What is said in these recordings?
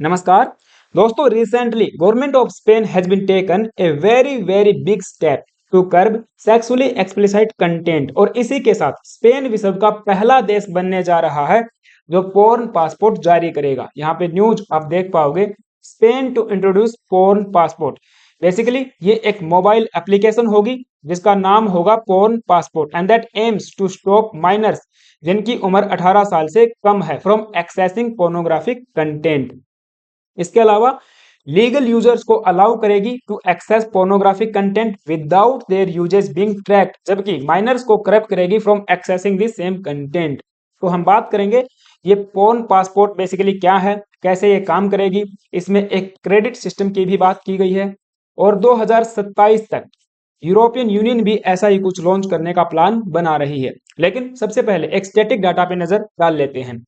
नमस्कार दोस्तों, recently government of Spain has been taken a very big step to curb sexually explicit content और इसी के साथ स्पेन विश्व का पहला देश बनने जा रहा है जो पोर्न पासपोर्ट जारी करेगा। यहाँ पे न्यूज आप देख पाओगे, Spain to introduce porn passport. Basically ये एक मोबाइल एप्लीकेशन होगी जिसका नाम होगा porn passport and that aims to stop minors जिनकी उम्र 18 साल से कम है फ्रॉम एक्सेसिंग पोर्नोग्राफिक कंटेंट। इसके अलावा लीगल यूजर्स को अलाउ करेगी to access pornographic content without their uses being tracked, जबकि माइनर्स को करप्ट करेगी from accessing the same content. तो हम बात करेंगे ये पोर्न पासपोर्ट बेसिकली क्या है, कैसे ये काम करेगी। इसमें एक क्रेडिट सिस्टम की भी बात की गई है और 2027 तक यूरोपियन यूनियन भी ऐसा ही कुछ लॉन्च करने का प्लान बना रही है। लेकिन सबसे पहले एक स्टैटिक डाटा पे नजर डाल लेते हैं।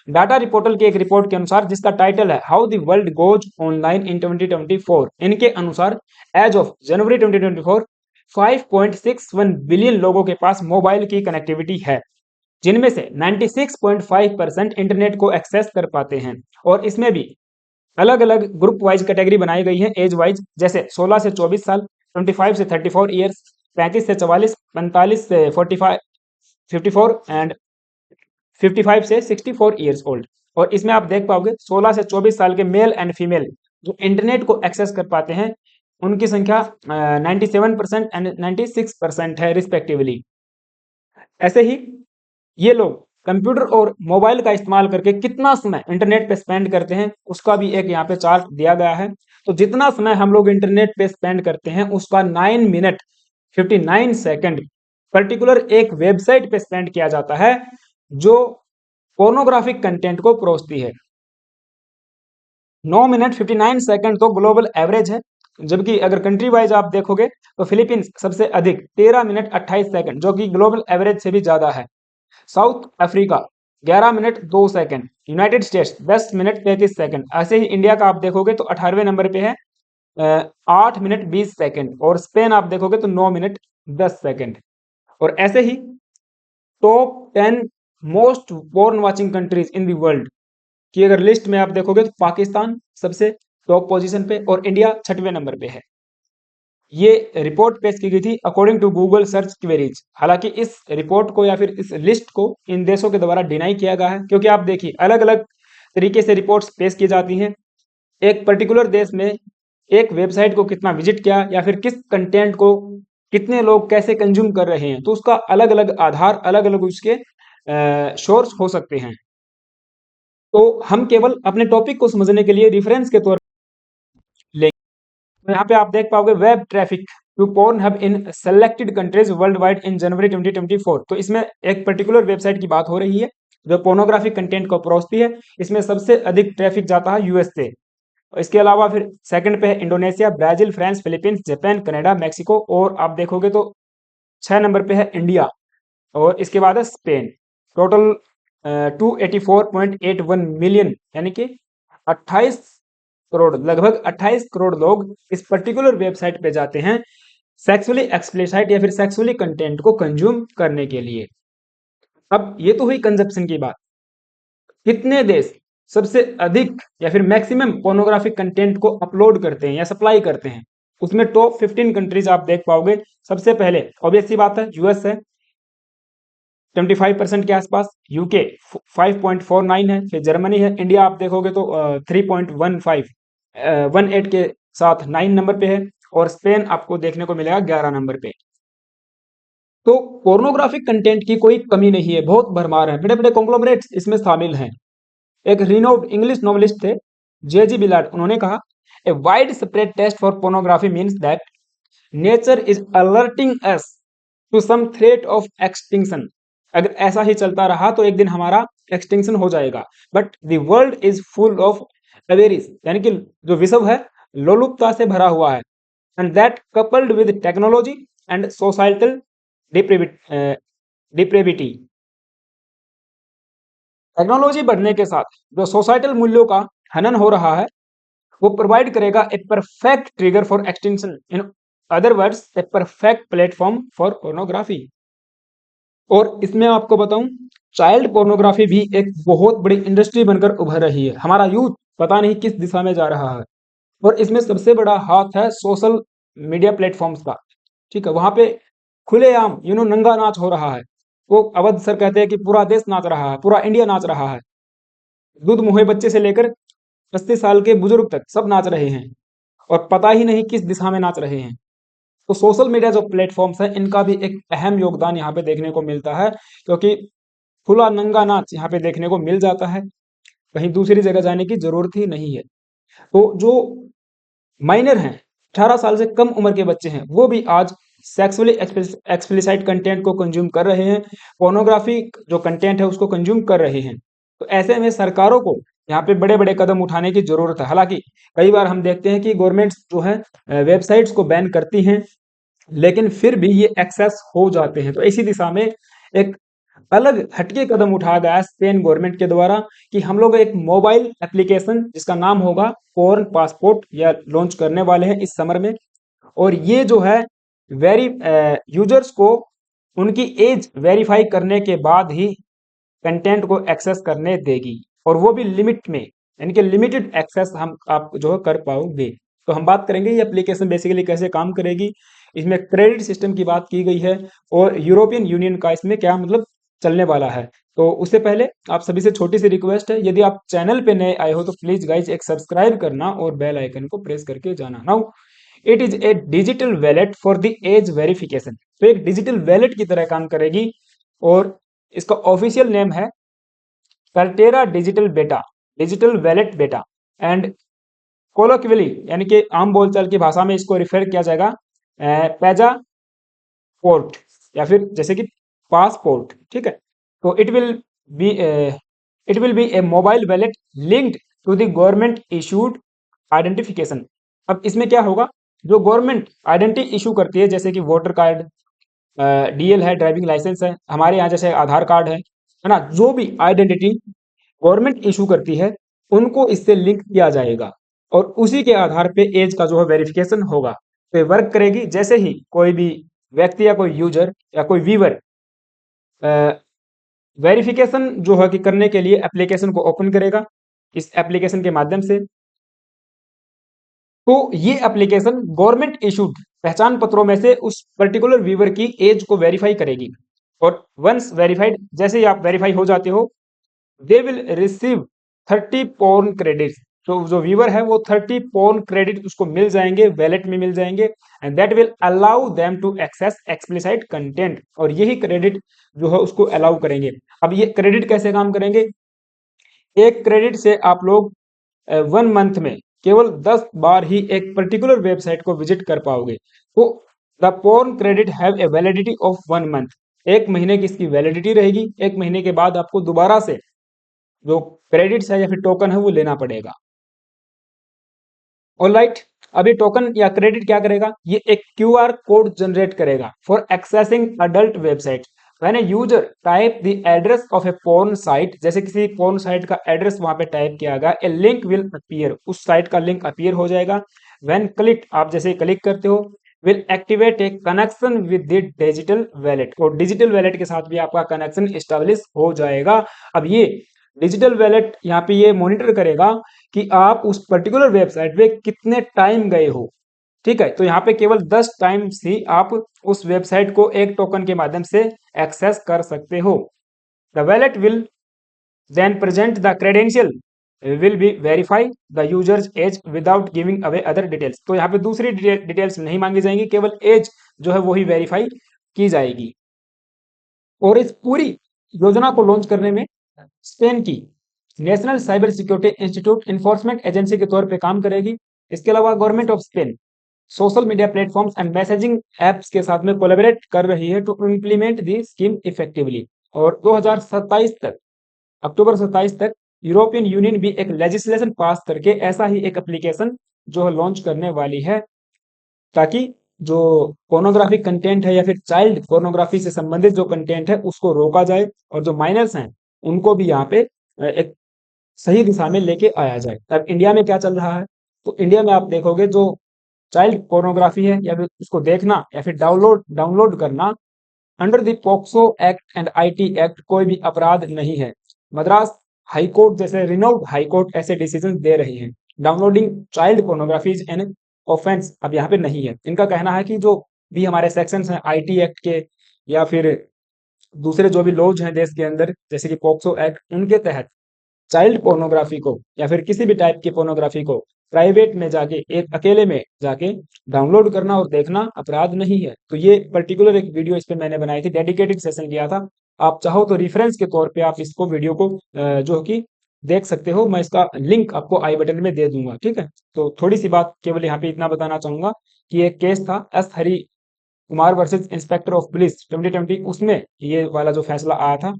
डाटा रिपोर्टल की एक रिपोर्ट के अनुसार जिसका टाइटल है how the world goes online in 2024, इनके अनुसार एज ऑफ जनवरी 2024 5.61 बिलियन लोगों के पास मोबाइल की कनेक्टिविटी है, जिनमें से 96.5% इंटरनेट को एक्सेस कर पाते हैं। और इसमें भी अलग अलग ग्रुप वाइज कैटेगरी बनाई गई है एज वाइज, जैसे 16 से 24 साल, 25 से 34 ईयर्स, 35 से 44, 45 से 45 54 एंड 55 से 64 ईयर्स ओल्ड। और इसमें आप देख पाओगे 16 से 24 साल के मेल एंड फीमेल जो इंटरनेट को एक्सेस कर पाते हैं उनकी संख्या 97% एंड 96% है रिस्पेक्टिवली। ऐसे ही ये लोग कंप्यूटर और मोबाइल का इस्तेमाल करके कितना समय इंटरनेट पे स्पेंड करते हैं उसका भी एक यहाँ पे चार्ट दिया गया है। तो जितना समय हम लोग इंटरनेट पे स्पेंड करते हैं उसका 9 मिनट 59 सेकंड पर्टिकुलर एक वेबसाइट पे स्पेंड किया जाता है जो पोर्नोग्राफिक कंटेंट को परोसती है। 9 मिनट 59 सेकंड तो ग्लोबल एवरेज है, जबकि अगर कंट्री वाइज आप देखोगे तो फिलीपींस सबसे अधिक 13 मिनट 28 सेकंड जो कि ग्लोबल एवरेज से भी ज्यादा है। South Africa 11 minute 2 second, United states 10 minute 33 second. ऐसे ही इंडिया का आप देखोगे तो 18वें नंबर पे है 8 मिनट 20 सेकंड, और स्पेन आप देखोगे तो 9 मिनट 10 सेकंड। और ऐसे ही top 10 most porn watching countries in the world की अगर लिस्ट में आप देखोगे तो पाकिस्तान सबसे टॉप पोजीशन पे और इंडिया 6वें नंबर पे है। ये रिपोर्ट पेश की गई थी according to Google search queries. हालांकि इस रिपोर्ट को या फिर इस लिस्ट को इन देशों के द्वारा डिनाई किया गया है, क्योंकि आप देखिए अलग अलग तरीके से रिपोर्ट्स पेश की जाती हैं। एक पर्टिकुलर देश में एक वेबसाइट को कितना विजिट किया या फिर किस कंटेंट को कितने लोग कैसे कंज्यूम कर रहे हैं, तो उसका अलग अलग आधार अलग अलग उसके सोर्स हो सकते हैं। तो हम केवल अपने टॉपिक को समझने के लिए रेफरेंस के तौर पर लेंगे। तो यहाँ पे आप देख पाओगे web traffic to Pornhub in selected countries world wide in January 2024। तो इसमें एक पर्टिकुलर वेबसाइट की बात हो रही है जो पोर्नोग्राफिक कंटेंट को परोसती है। इसमें सबसे अधिक ट्रैफिक जाता है यूएस से। इसके अलावा फिर सेकंड पे है Indonesia, Brazil, France, Philippines, Japan, Canada, Mexico, और आप देखोगे तो 6 नंबर पे है इंडिया, और इसके बाद है स्पेन। टोटल 284.81 मिलियन यानी कि 28 करोड़, लगभग 28 करोड़ लोग इस पर्टिकुलर वेबसाइट पे जाते हैं सेक्सुअली एक्सप्लिसिट या फिर सेक्सुअली कंटेंट को कंज्यूम करने के लिए। अब ये तो हुई कंजप्शन की बात। कितने देश सबसे अधिक या फिर मैक्सिमम पोर्नोग्राफिक कंटेंट को अपलोड करते हैं या सप्लाई करते हैं, उसमें टॉप 15 कंट्रीज आप देख पाओगे। सबसे पहले ऑब्वियस सी बात है यूएस है 25% के आसपास, यूके 5.49 है, फिर जर्मनी है, इंडिया आप देखोगे तो 3.18 के साथ 9 नंबर पे है, और स्पेन आपको देखने को मिलेगा 11 नंबर पे। तो पोर्नोग्राफिक कंटेंट की कोई कमी नहीं है, बहुत भरमार है, बड़े बड़े कॉन्ग्लोमरेट्स इसमें शामिल हैं। एक रिनोव्ड इंग्लिश नॉवलिस्ट थे जेजी बिलार्ड, उन्होंने कहा a widespread taste for pornography means that nature is alerting us to some threat of extinction. अगर ऐसा ही चलता रहा तो एक दिन हमारा एक्सटिंक्शन हो जाएगा। But the world is full of avarice, यानी कि जो विश्व है लोलुपता से भरा हुआ है, and that coupled with technology and societal depravity. Technology बढ़ने के साथ जो सोसाइटल मूल्यों का हनन हो रहा है वो प्रोवाइड करेगा a perfect trigger for extension, in other words a perfect platform for pornography. और इसमें आपको बताऊं चाइल्ड पोर्नोग्राफी भी एक बहुत बड़ी इंडस्ट्री बनकर उभर रही है। हमारा यूथ पता नहीं किस दिशा में जा रहा है। और इसमें सबसे बड़ा हाथ है सोशल मीडिया प्लेटफॉर्म्स का। ठीक है, वहां पे खुलेआम नंगा नाच हो रहा है। वो अवध सर कहते हैं कि पूरा देश नाच रहा है, पूरा इंडिया नाच रहा है। दूध मुहे बच्चे से लेकर 80 साल के बुजुर्ग तक सब नाच रहे हैं, और पता ही नहीं किस दिशा में नाच रहे हैं। तो सोशल मीडिया जो प्लेटफॉर्म्स है, इनका भी एक अहम योगदान यहाँ पे देखने को मिलता है, क्योंकि खुला नंगा नाच यहाँ पे देखने को मिल जाता है। कहीं दूसरी जगह जाने की जरूरत ही नहीं है। तो जो माइनर हैं, 18 साल से कम उम्र के बच्चे हैं, वो भी आज सेक्सुअली एक्सप्लिसाइट कंटेंट को कंज्यूम कर रहे हैं, पोर्नोग्राफी जो कंटेंट है उसको कंज्यूम कर रहे हैं। तो ऐसे में सरकारों को यहाँ पे बड़े बड़े कदम उठाने की जरूरत है। हालांकि कई बार हम देखते हैं कि गवर्नमेंट्स जो है वेबसाइट्स को बैन करती हैं, लेकिन फिर भी ये एक्सेस हो जाते हैं। तो इसी दिशा में एक अलग हटके कदम उठाया गया है स्पेन गवर्नमेंट के द्वारा, कि हम लोग एक मोबाइल एप्लीकेशन जिसका नाम होगा पोर्न पासपोर्ट या लॉन्च करने वाले हैं इस समर में। और ये जो है वेरी यूजर्स को उनकी एज वेरीफाई करने के बाद ही कंटेंट को एक्सेस करने देगी, और वो भी लिमिट में, यानी कि लिमिटेड एक्सेस हम आप जो है कर पाओगे। तो हम बात करेंगे ये एप्लीकेशन बेसिकली कैसे काम करेगी। इसमें क्रेडिट सिस्टम की बात की गई है, और यूरोपियन यूनियन का इसमें क्या मतलब चलने वाला है। तो उससे पहले आप सभी से छोटी सी रिक्वेस्ट है, यदि आप चैनल पे नए आए हो तो प्लीज गाइज एक सब्सक्राइब करना और बेल आइकन को प्रेस करके जाना। Now it is a digital wallet for the age verification. तो एक डिजिटल वैलेट की तरह काम करेगी, और इसका ऑफिशियल नेम है कर्टेरा डिजिटल बेटा, डिजिटल वैलेट बेटा। एंड कोलोक्वियली, यानी कि आम बोलचाल की भाषा में इसको रिफर किया जाएगा पैजा पोर्ट, या फिर जैसे कि पासपोर्ट। ठीक है, तो be it will be a mobile wallet linked to the government issued identification. अब इसमें क्या होगा, जो गवर्नमेंट आइडेंटिटी इशू करती है, जैसे कि वोटर कार्ड, डीएल है, ड्राइविंग लाइसेंस है, हमारे यहाँ जैसे आधार कार्ड है ना, जो भी आइडेंटिटी गवर्नमेंट इशू करती है उनको इससे लिंक किया जाएगा, और उसी के आधार पे एज का जो है वेरिफिकेशन होगा। तो ये वर्क करेगी जैसे ही कोई भी व्यक्ति या कोई यूजर या कोई व्यूअर वेरिफिकेशन जो है कि करने के लिए एप्लीकेशन को ओपन करेगा इस एप्लीकेशन के माध्यम से, तो ये एप्लीकेशन गवर्नमेंट इशूड पहचान पत्रों में से उस पर्टिकुलर व्यूअर की एज को वेरीफाई करेगी। और वंस वेरीफाइड, जैसे ही आप वेरीफाई हो जाते हो, they will receive 30 porn credit. तो जो व्यूअर है वो 30 पॉर्न क्रेडिट उसको मिल जाएंगे, वैलेट में मिल जाएंगे, and that will allow them to access explicit content. और यही क्रेडिट जो है उसको अलाउ करेंगे। अब ये क्रेडिट कैसे काम करेंगे, एक क्रेडिट से आप लोग 1 मंथ में केवल 10 बार ही एक पर्टिकुलर वेबसाइट को विजिट कर पाओगे। तो the porn credit have a validity of 1 month. 1 महीने की इसकी वैलिडिटी रहेगी। 1 महीने के बाद आपको दोबारा से जो क्रेडिट्स है या फिर टोकन है वो लेना पड़ेगा। ऑलराइट, अभी टोकन या क्रेडिट क्या करेगा, ये एक क्यूआर कोड जनरेट करेगा for accessing adult website. When a user type the address of A porn site, जैसे किसी पोर्न साइट का एड्रेस वहां पे टाइप किया गया, ए लिंक विल अपीयर, उस साइट का लिंक अपीयर हो जाएगा। व्हेन क्लिक, आप जैसे क्लिक करते हो, will activate A connection with the digital wallet, और डिजिटल वैलेट के साथ भी आपका कनेक्शन एस्टेब्लिश हो जाएगा। अब ये डिजिटल वैलेट यहाँ पे ये मॉनिटर करेगा कि आप उस पर्टिकुलर वेबसाइट पे कितने टाइम गए हो। ठीक है, तो यहाँ पे केवल 10 टाइम्स ही आप उस वेबसाइट को एक टोकन के माध्यम से एक्सेस कर सकते हो। The wallet will then present the credential will be verify the users age without giving away other details. तो यहाँ पे दूसरी डिटेल्स नहीं मांगी जाएंगी, केवल एज जो है वही वेरीफाई की जाएगी। और इस पूरी योजना को लॉन्च करने में स्पेन की national cyber security institute enforcement agency के तौर पे काम करेगी। इसके अलावा government of Spain social media platforms and messaging apps के साथ में कोलैबोरेट कर रही है to implement the scheme effectively. और 2027 तक, अक्टूबर 27 तक यूरोपियन यूनियन भी एक लेजिस्लेशन पास करके ऐसा ही एक एप्लीकेशन जो है लॉन्च करने वाली है, ताकि जो पोर्नोग्राफिक कंटेंट है या फिर चाइल्ड पोर्नोग्राफी से संबंधित जो कंटेंट है उसको रोका जाए, और जो माइनर्स हैं उनको भी यहाँ पे एक सही दिशा में लेके आया जाए। अब इंडिया में क्या चल रहा है, तो इंडिया में आप देखोगे जो चाइल्ड पोर्नोग्राफी है या फिर उसको देखना या फिर डाउनलोड डाउनलोड करना, under the POCSO act and IT act कोई भी अपराध नहीं है। मद्रास हाई कोर्ट जैसे रिनाउंड हाई कोर्ट ऐसे डिसीजन दे रही हैं। Downloading child pornography is an offence अब यहाँ पे नहीं है। इनका कहना है कि जो भी हमारे सेक्शंस हैं आईटी एक्ट के या फिर दूसरे जो भी लॉज हैं देश के अंदर जैसे कि पॉक्सो एक्ट, उनके तहत चाइल्ड पोर्नोग्राफी को या फिर किसी भी टाइप की पोर्नोग्राफी को प्राइवेट में जाके एक अकेले में जाके डाउनलोड करना और देखना अपराध नहीं है। तो ये पर्टिकुलर एक वीडियो इस पे मैंने बनाई थी, डेडिकेटेड सेशन किया था। आप चाहो तो रेफरेंस के तौर पे आप इसको वीडियो को जो कि देख सकते हो। मैं इसका लिंक आपको आई बटन में दे दूंगा, ठीक है। तो थोड़ी सी बात केवल यहाँ पे इतना बताना चाहूंगा कि एक केस था S Hari Kumar versus inspector of police 2020, उसमें ये वाला जो फैसला आया था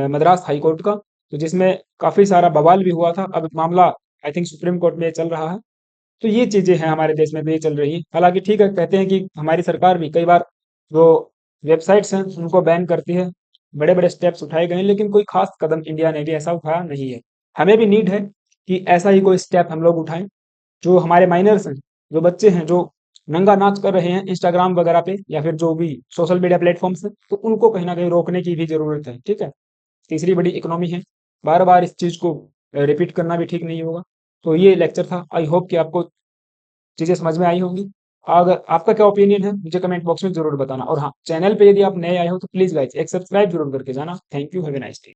मद्रास हाई कोर्ट का, तो जिसमें काफी सारा बवाल भी हुआ था। अब मामला आई थिंक सुप्रीम कोर्ट में चल रहा है। तो ये चीजें हैं हमारे देश में भी चल रही है। हालांकि ठीक है, कहते हैं कि हमारी सरकार भी कई बार जो वेबसाइट्स हैं उनको बैन करती है, बड़े बड़े स्टेप्स उठाए गए हैं, लेकिन कोई खास कदम इंडिया ने भी ऐसा उठाया नहीं है। हमें भी नीड है कि ऐसा ही कोई स्टेप हम लोग उठाएं। जो हमारे माइनर्स हैं, जो बच्चे हैं, जो नंगा नाच कर रहे हैं इंस्टाग्राम वगैरह पे या फिर जो भी सोशल मीडिया प्लेटफॉर्म्स हैं, तो उनको कहीं ना कहीं रोकने की भी जरूरत है, ठीक है। तीसरी बड़ी इकोनॉमी है, बार बार इस चीज को रिपीट करना भी ठीक नहीं होगा। तो ये लेक्चर था, आई होप कि आपको चीजें समझ में आई होंगी। अगर आपका क्या ओपिनियन है मुझे कमेंट बॉक्स में जरूर बताना। और हाँ, चैनल पे यदि आप नए आए हो तो प्लीज गाइस एक सब्सक्राइब जरूर करके जाना। Thank you, have a nice day.